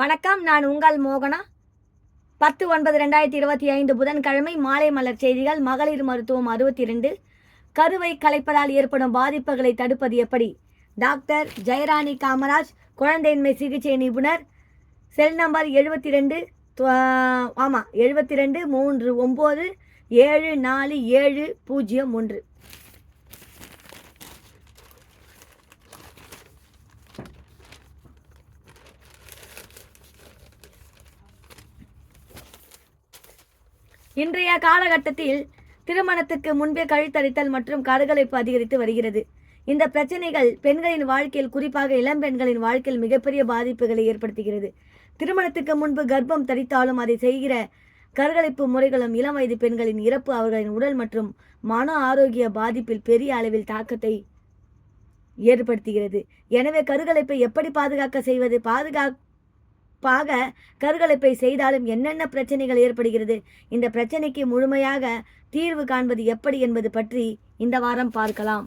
வணக்கம். நான் உங்கள் மோகனா. 10/9/2025 புதன்கிழமை மாலை மலர் செய்திகள். மகளிர் மருத்துவம் 62. கருவை கலைப்பதால் ஏற்படும் பாதிப்புகளை தடுப்பது எப்படி? டாக்டர் ஜெயராணி காமராஜ், குழந்தையின்மை சிகிச்சை நிபுணர். Cell number 72 39747001. இன்றைய காலகட்டத்தில் திருமணத்துக்கு முன்பே கழுத்தரித்தல் மற்றும் கருக்கலைப்பு அதிகரித்து வருகிறது. இந்த பிரச்சனைகள் பெண்களின் வாழ்க்கையில், குறிப்பாக இளம் பெண்களின் வாழ்க்கையில் மிகப்பெரிய பாதிப்புகளை ஏற்படுத்துகிறது. திருமணத்துக்கு முன்பு கர்ப்பம் தரித்தாலும் அதை செய்கிற கருக்கலைப்பு முறைகளும் இளம் வயது பெண்களின் இறப்பு அவர்களின் உடல் மற்றும் மன ஆரோக்கிய பாதிப்பில் பெரிய அளவில் தாக்கத்தை ஏற்படுத்துகிறது. எனவே கருக்கலைப்பை எப்படி பாதுகாக்க செய்வது? கருக்கலைப்பை செய்தாலும் என்னென்ன பிரச்சனைகள் ஏற்படுகிறது? இந்த பிரச்சனைக்கு முழுமையாக தீர்வு காண்பது எப்படி என்பது பற்றி இந்த வாரம் பார்க்கலாம்.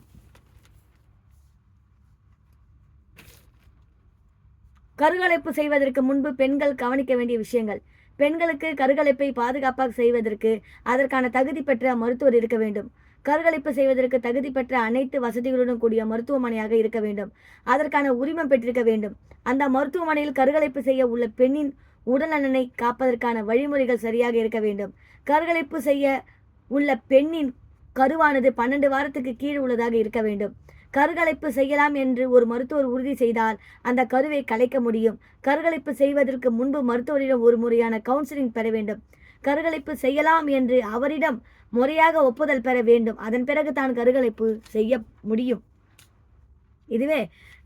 கருக்கலைப்பு செய்வதற்கு முன்பு பெண்கள் கவனிக்க வேண்டிய விஷயங்கள். பெண்களுக்கு கருக்கலைப்பை பாதுகாப்பாக செய்வதற்கு அதற்கான தகுதி பெற்ற மருத்துவர் இருக்க வேண்டும். கருக்கலைப்பு செய்வதற்கு தகுதி பெற்ற அனைத்து வசதிகளுடன் கூடிய மருத்துவமனையாக இருக்க வேண்டும். அதற்கான உரிமம் பெற்றிருக்க வேண்டும். அந்த மருத்துவமனையில் கருக்கலைப்பு செய்ய உள்ள பெண்ணின் உடல்நலனை காப்பதற்கான வழிமுறைகள் சரியாக இருக்க வேண்டும். கருக்கலைப்பு செய்ய உள்ள பெண்ணின் கருவானது 12 வாரத்துக்கு கீழ் உள்ளதாக இருக்க வேண்டும். கருக்கலைப்பு செய்யலாம் என்று ஒரு மருத்துவர் உறுதி செய்தால் அந்த கருவை கலைக்க முடியும். கருக்கலைப்பு செய்வதற்கு முன்பு மருத்துவரிடம் ஒரு முறையான கவுன்சிலிங் பெற வேண்டும். கருக்கலைப்பு செய்யலாம் என்று அவரிடம் முறையாக ஒப்புதல் பெற வேண்டும். அதன் பிறகு தான் கருக்கலைப்பு செய்ய முடியும். இதுவே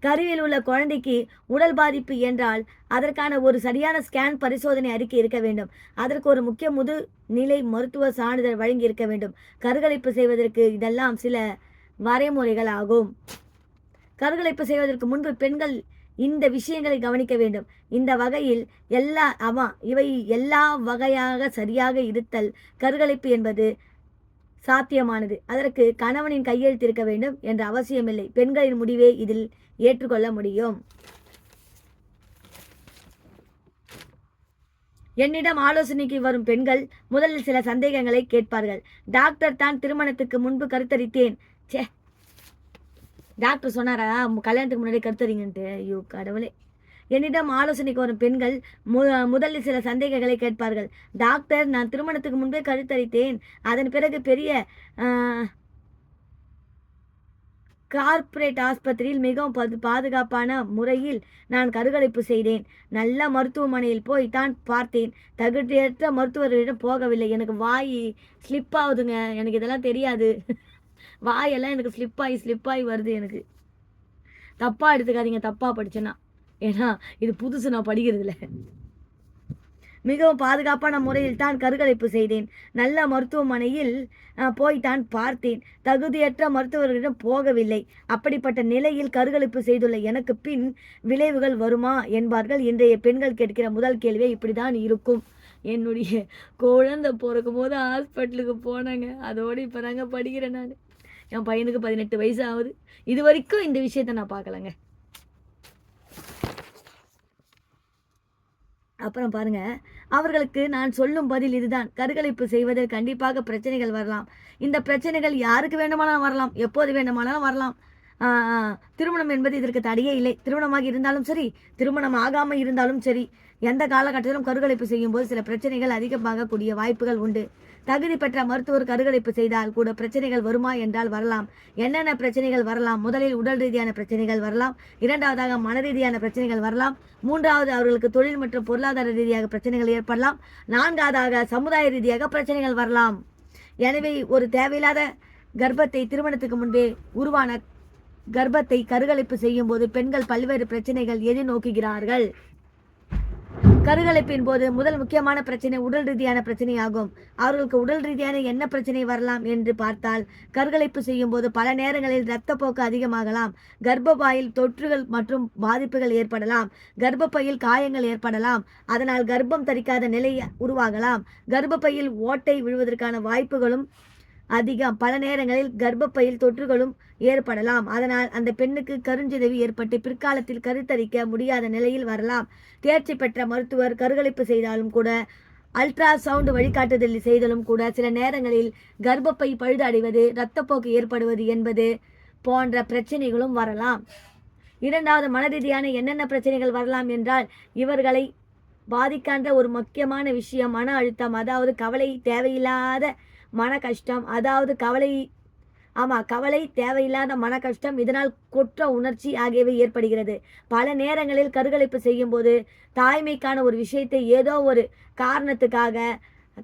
கருவில் உள்ள குழந்தைக்கு உடல் பாதிப்பு என்றால் அதற்கான ஒரு சரியான ஸ்கேன் பரிசோதனை அறிக்கை இருக்க வேண்டும். அதற்கு ஒரு முக்கிய முதுநிலை மருத்துவ சான்றிதழ் வழங்கி இருக்க வேண்டும். கருக்கலைப்பு செய்வதற்கு இதெல்லாம் சில வரைமுறைகள் ஆகும். கருக்கலைப்பு செய்வதற்கு முன்பு பெண்கள் இந்த விஷயங்களை கவனிக்க வேண்டும். இந்த வகையில் இவை எல்லா வகையாக சரியாக இருத்தல் கருக்கலைப்பு என்பது சாத்தியமானது. அதற்கு கணவனின் கையெழுத்து இருக்க வேண்டும் என்ற அவசியமில்லை. பெண்களின் முடிவே இதில் ஏற்றுக்கொள்ள முடியும். என்னிடம் ஆலோசனைக்கு வரும் பெண்கள் முதலில் சில சந்தேகங்களை கேட்பார்கள். டாக்டர், தான் திருமணத்துக்கு முன்பு கருத்தரித்தேன். டாக்டர் சொன்னாரா கல்யாணத்துக்கு முன்னாடி கருத்தறிங்கன்ட்டு? ஐயோ கடவுளே. என்னிடம் ஆலோசனைக்கு வரும் பெண்கள் முதலில் சில சந்தேகங்களை கேட்பார்கள். டாக்டர், நான் திருமணத்துக்கு முன்பே கருத்தரித்தேன். அதன் பிறகு பெரிய கார்ப்பரேட் ஆஸ்பத்திரியில் மிகவும் பாதுகாப்பான முறையில் நான் கருக்கலைப்பு செய்தேன். நல்ல மருத்துவமனையில் போய் தான் பார்த்தேன். தகுதியற்ற மருத்துவர்களிடம் போகவில்லை. எனக்கு வாய் ஸ்லிப் ஆகுதுங்க. எனக்கு இதெல்லாம் தெரியாது. வாயெல்லாம் எனக்கு ஸ்லிப்பாகி வருது. எனக்கு தப்பாக எடுத்துக்காதீங்க, தப்பாக படித்தேன்னா. ஏன்னா இது புதுசு, நான் படிக்கிறதுல. மிகவும் பாதுகாப்பான முறையில் தான் கருக்கலைப்பு செய்தேன். நல்ல மருத்துவமனையில் போய் தான் பார்த்தேன். தகுதியற்ற மருத்துவர்களிடம் போகவில்லை. அப்படிப்பட்ட நிலையில் கருக்கலைப்பு செய்துள்ள எனக்கு பின் விளைவுகள் வருமா என்பார்கள். இன்றைய பெண்கள் கேட்கிற முதல் கேள்வியே இப்படி தான் இருக்கும். என்னுடைய குழந்தை பிறக்கும் போது ஹாஸ்பிட்டலுக்கு போனாங்க. அதோடு இப்போ தாங்க படிக்கிறேன் நான். என் பையனுக்கு 18 வயசு ஆகுது. இது வரைக்கும் இந்த விஷயத்தை நான் பார்க்கலங்க. அப்புறம் பாருங்க, அவர்களுக்கு நான் சொல்லும் பதில் இதுதான். கருக்கலைப்பு செய்வதில் கண்டிப்பாக பிரச்சனைகள் வரலாம். இந்த பிரச்சனைகள் யாருக்கு வேண்டுமானாலும் வரலாம், எப்போது வேண்டுமானாலும் வரலாம். திருமணம் என்பது இதற்கு தடையே இல்லை. திருமணமாக இருந்தாலும் சரி, திருமணம் ஆகாமல் இருந்தாலும் சரி, எந்த காலகட்டத்திலும் கருக்கலைப்பு செய்யும் போது சில பிரச்சனைகள் அதிகமாகக்கூடிய வாய்ப்புகள் உண்டு. தகுதி பெற்ற மருத்துவர் கருக்கலைப்பு செய்தால் கூட பிரச்சனைகள் வருமா என்றால் வரலாம். என்னென்ன பிரச்சனைகள் வரலாம்? முதலில் உடல் ரீதியான பிரச்சனைகள் வரலாம். இரண்டாவதாக மன ரீதியான பிரச்சனைகள் வரலாம். மூன்றாவது அவர்களுக்கு தொழில் மற்றும் பொருளாதார ரீதியாக பிரச்சனைகள் ஏற்படலாம். நான்காவதாக சமுதாய ரீதியாக பிரச்சனைகள் வரலாம். எனவே ஒரு தேவையில்லாத கர்ப்பத்தை, திருமணத்துக்கு முன்பே உருவான கர்ப்பத்தை கருக்கலைப்பு செய்யும் போது பெண்கள் பல்வேறு பிரச்சனைகள் எதிர்நோக்குகிறார்கள். கருக்கலைப்பின் போது முதல் முக்கியமான பிரச்சனை உடல் ரீதியான பிரச்சனை ஆகும். அவர்களுக்கு உடல் ரீதியான என்ன பிரச்சனை வரலாம் என்று பார்த்தால், கருக்கலைப்பு செய்யும் போது பல நேரங்களில் இரத்தப்போக்கு அதிகமாகலாம். கர்ப்பப்பையில் தொற்றுகள் மற்றும் பாதிப்புகள் ஏற்படலாம். கர்ப்பப்பையில் காயங்கள் ஏற்படலாம். அதனால் கர்ப்பம் தரிக்காத நிலை உருவாகலாம். கர்ப்பப்பையில் ஓட்டை விழுவதற்கான வாய்ப்புகளும் அதிகம். பல நேரங்களில் கர்ப்பப்பையில் தொற்றுகளும் ஏற்படலாம். அதனால் அந்த பெண்ணுக்கு கருஞ்சிதைவு ஏற்பட்டு பிற்காலத்தில் கருத்தரிக்க முடியாத நிலையில் வரலாம். தேர்ச்சி பெற்ற மருத்துவர் கருக்கலைப்பு செய்தாலும் கூட, அல்ட்ராசவுண்ட் வழிகாட்டுதல் செய்தலும் கூட சில நேரங்களில் கர்ப்பப்பை பழுது அடைவது, இரத்தப்போக்கு ஏற்படுவது என்பது போன்ற பிரச்சனைகளும் வரலாம். இரண்டாவது, மனரீதியான என்னென்ன பிரச்சனைகள் வரலாம் என்றால், இவர்களை பாதிக்கின்ற ஒரு முக்கியமான விஷயம் மன அழுத்தம். அதாவது கவலை, தேவையில்லாத மன கஷ்டம். அதாவது கவலை, தேவையில்லாத மன கஷ்டம். இதனால் குற்ற உணர்ச்சி ஆகியவை ஏற்படுகிறது. பல நேரங்களில் கருக்கலைப்பு செய்யும் போது தாய்மைக்கான ஒரு விஷயத்தை ஏதோ ஒரு காரணத்துக்காக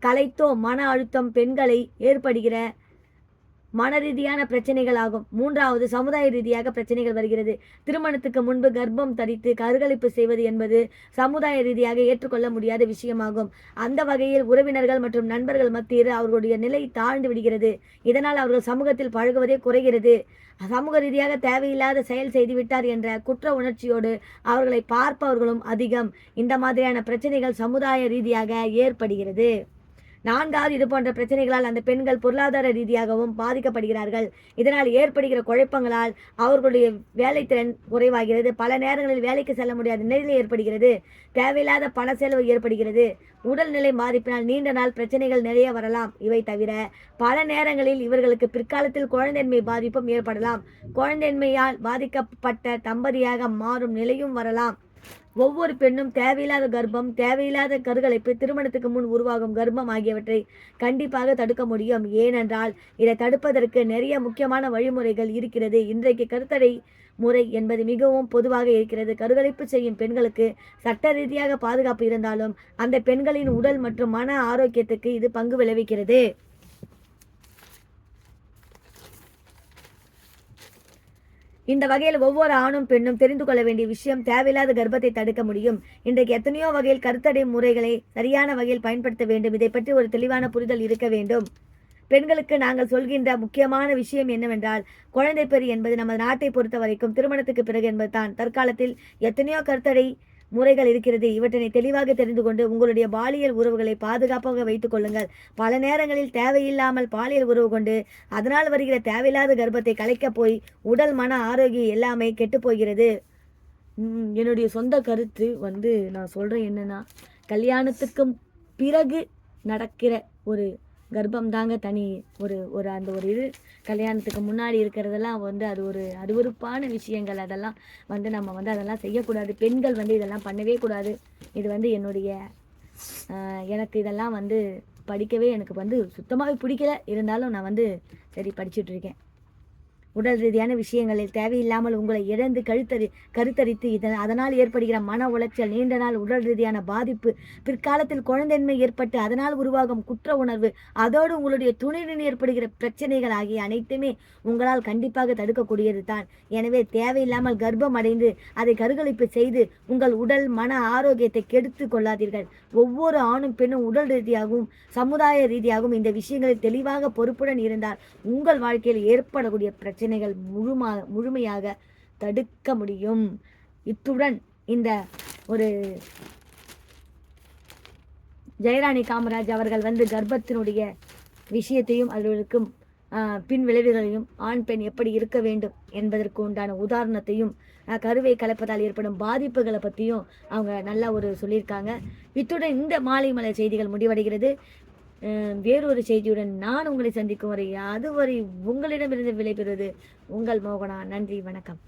கலைத்தோ மன அழுத்தம் பெண்களை ஏற்படுகிற மன ரீதியான பிரச்சனைகள் ஆகும். மூன்றாவது, சமுதாய ரீதியாக பிரச்சனைகள் வருகிறது. திருமணத்துக்கு முன்பு கர்ப்பம் தரித்து கருக்கலைப்பு செய்வது என்பது சமுதாய ரீதியாக ஏற்றுக்கொள்ள முடியாத விஷயமாகும். அந்த வகையில் உறவினர்கள் மற்றும் நண்பர்கள் மத்தியில் அவர்களுடைய நிலை தாழ்ந்து விடுகிறது. இதனால் அவர்கள் சமூகத்தில் பழகுவதே குறைகிறது. சமூக ரீதியாக தேவையில்லாத செயல் செய்துவிட்டார் என்ற குற்ற உணர்ச்சியோடு அவர்களை பார்ப்பவர்களும் அதிகம். இந்த மாதிரியான பிரச்சனைகள் சமுதாய ரீதியாக ஏற்படுகிறது. நான்காவது, இது போன்ற பிரச்சனைகளால் அந்த பெண்கள் பொருளாதார ரீதியாகவும் பாதிக்கப்படுகிறார்கள். இதனால் ஏற்படுகிற குழப்பங்களால் அவர்களுடைய வேலைத்திறன் குறைவாகிறது. பல நேரங்களில் வேலைக்கு செல்ல முடியாத நிலை ஏற்படுகிறது. தேவையில்லாத பண செலவு ஏற்படுகிறது. உடல்நிலை பாதிப்பினால் நீண்ட நாள் பிரச்சனைகள் நிறைய வரலாம். இவை தவிர பல நேரங்களில் இவர்களுக்கு பிற்காலத்தில் குழந்தையின்மை பாதிப்பும் ஏற்படலாம். குழந்தையின்மையால் பாதிக்கப்பட்ட தம்பதியாக மாறும் நிலையும் வரலாம். ஒவ்வொரு பெண்ணும் தேவையில்லாத கர்ப்பம், தேவையில்லாத கருக்கலைப்பு, திருமணத்துக்கு முன் உருவாகும் கர்ப்பம் ஆகியவற்றை கண்டிப்பாக தடுக்க முடியும். ஏனென்றால் இதை தடுப்பதற்கு நிறைய முக்கியமான வழிமுறைகள் இருக்கிறது. இன்றைக்கு கருத்தடை முறை என்பது மிகவும் பொதுவாக இருக்கிறது. கருக்கலைப்பு செய்யும் பெண்களுக்கு சட்ட ரீதியாக பாதுகாப்பு இருந்தாலும் அந்த பெண்களின் உடல் மற்றும் மன ஆரோக்கியத்துக்கு இது பங்கு விளைவிக்கிறது. இந்த வகையில் ஒவ்வொரு ஆணும் பெண்ணும் தெரிந்து கொள்ள வேண்டிய விஷயம், தேவையில்லாத கர்ப்பத்தை தடுக்க முடியும். இன்றைக்கு எத்தனையோ வகையில் கருத்தடை முறைகளை சரியான வகையில் பயன்படுத்த வேண்டும். இதை பற்றி ஒரு தெளிவான புரிதல் இருக்க வேண்டும். பெண்களுக்கு நாங்கள் சொல்கின்ற முக்கியமான விஷயம் என்னவென்றால், குழந்தை பெறு என்பது நமது நாட்டை பொறுத்த வரைக்கும் திருமணத்துக்கு பிறகு என்பதுதான். தற்காலத்தில் எத்தனையோ கருத்தடை முறைகள் இருக்கிறது. இவற்றினை தெளிவாக தெரிந்து கொண்டு உங்களுடைய பாலியல் உறவுகளை பாதுகாப்பாக வைத்துக் கொள்ளுங்கள். பல நேரங்களில் தேவையில்லாமல் பாலியல் உறவு கொண்டு அதனால் வருகிற தேவையில்லாத கர்ப்பத்தை கலைக்கப் போய் உடல் மன ஆரோக்கியம் எல்லாமே கெட்டு போகிறது. என்னுடைய சொந்த கருத்து நான் சொல்கிறேன் என்னென்னா, கல்யாணத்துக்கு பிறகு நடக்கிற ஒரு கர்ப்பம் தாங்க தனி. அந்த ஒரு இது கல்யாணத்துக்கு முன்னாடி இருக்கிறதெல்லாம் அது ஒரு அருவருப்பான விஷயங்கள். அதெல்லாம் நம்ம அதெல்லாம் செய்யக்கூடாது. பெண்கள் இதெல்லாம் பண்ணவே கூடாது. இது என்னுடைய எனக்கு இதெல்லாம் படிக்கவே எனக்கு சுத்தமாகவே பிடிக்கல. இருந்தாலும் நான் சரி படிச்சுட்ருக்கேன். உடல் ரீதியான விஷயங்களில் தேவையில்லாமல் உங்களை இழந்து கருத்தரித்து அதனால் ஏற்படுகிற மன உளைச்சல், நீண்ட நாள் உடல் ரீதியான பாதிப்பு, பிற்காலத்தில் குழந்தையின்மை ஏற்பட்டு அதனால் உருவாகும் குற்ற உணர்வு, அதோடு உங்களுடைய துணையுடன் ஏற்படுகிற பிரச்சனைகள் ஆகிய அனைத்துமே உங்களால் கண்டிப்பாக தடுக்கக்கூடியது தான். எனவே தேவையில்லாமல் கர்ப்பம் அடைந்து அதை கருக்கலைப்பு செய்து உங்கள் உடல் மன ஆரோக்கியத்தை கெடுத்து கொள்ளாதீர்கள். ஒவ்வொரு ஆணும் பெண்ணும் உடல் ரீதியாகவும் சமுதாய ரீதியாகவும் இந்த விஷயங்களில் தெளிவாக பொறுப்புடன் இருந்தால் உங்கள் வாழ்க்கையில் ஏற்படக்கூடிய பிரச்சனைகள் முழுமையாக தடுக்க முடியும். இத்துடன் இந்த ஒரு ஜெயராணி காமராஜ் அவர்கள் கர்ப்பத்தினுடைய விஷயத்தையும் அவர்களுக்கும் பின் விளைவுகளையும் ஆண் பெண் எப்படி இருக்க வேண்டும் என்பதற்கு உண்டான உதாரணத்தையும் கருவை கலப்பதால் ஏற்படும் பாதிப்புகளை பற்றியும் அவங்க நல்லா சொல்லியிருக்காங்க. இத்துடன் இந்த மாலை மலர் செய்திகள் முடிவடைகிறது. வேறொரு செய்தியுடன் நான் உங்களை சந்திக்கும் வரை அதுவரை உங்களிடமிருந்து விடைபெறுவது உங்கள் மோகனா. நன்றி, வணக்கம்.